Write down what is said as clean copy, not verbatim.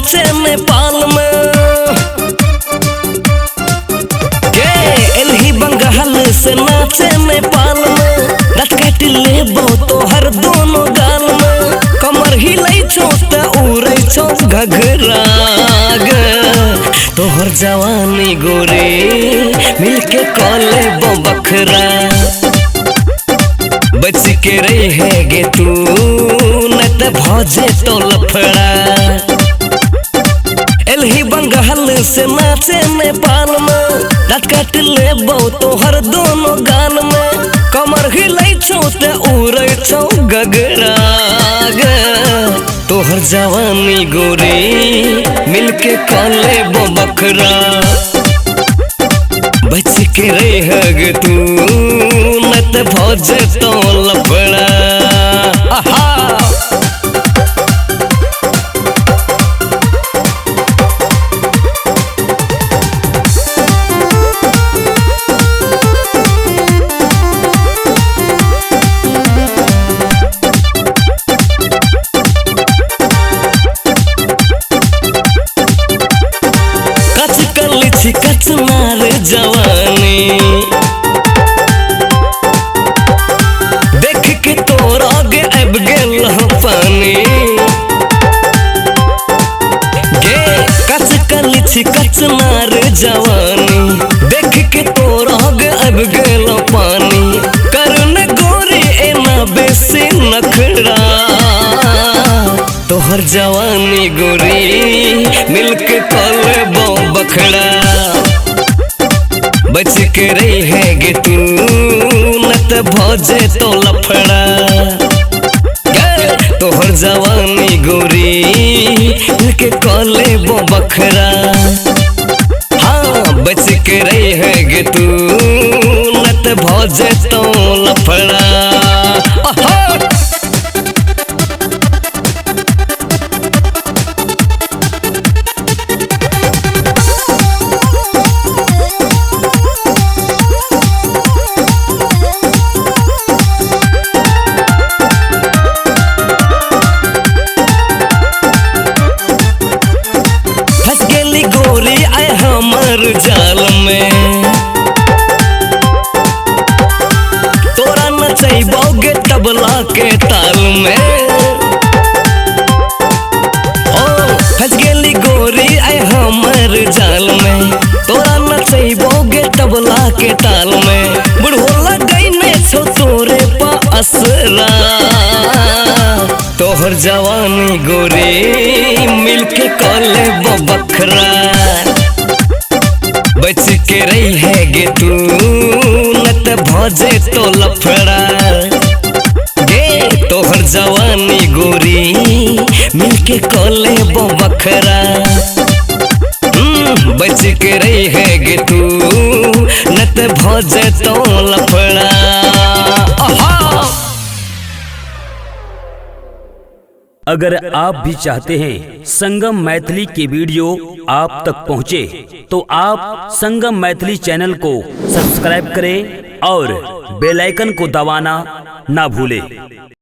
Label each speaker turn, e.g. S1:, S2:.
S1: नाचे नेपाल में एलही बंगाल से नाचे नेपाल में दाँत काट लेबो तोहर दोनों गाल में कमर हिलै छो त उड़ै छो घघरा तोहर जवानी गोरे मिलके कले बखरा बच के रही है गे तू न त भजे तो लफड़ा एलही बंगाल से नाचे नेपाल में दाँत काट लेबो तोहर दोनों गाल में कमर हिलै छो त उड़ै छो घघरा तोहर जवानी गोरे मिलके कले बखरा बच के रह तू न त भजे तो लफड़ा कच मार जवानी देख के तोरा गे अब गेल पानी गे कच कलिछी कच मार जवानी देख के तोरा गे अब गेल पानी करन गोरी एना बेसी नखरा तोहर जवानी गोरी मिलके कले बखड़ा बच के रही है गे तू न त भजे तो लफड़ा तोहर जवानी गोरी मिलके कले बखरा हाँ बच के रही है गे तू न त भजे तो लफड़ा जाल में तोरा नचैबोगे तबला के ताल में ओ फंस गेली गोरी आय हमर जाल में तोरा नचैबोगे तबला के ताल में बुढ़ोला गईने छो तोरे पा असरा तोहर जवानी गोरी मिलके कले बखरा बच के रही है गे तू न त भजे तो लफड़ा गे तोहर जवानी गोरी मिलके कले बखरा बच के रही है गे तू न त भजे तो लफड़ा
S2: अगर आप भी चाहते हैं संगम मैथिली के वीडियो आप तक पहुंचे तो आप संगम मैथिली चैनल को सब्सक्राइब करें और बेल आइकन को दबाना ना भूलें।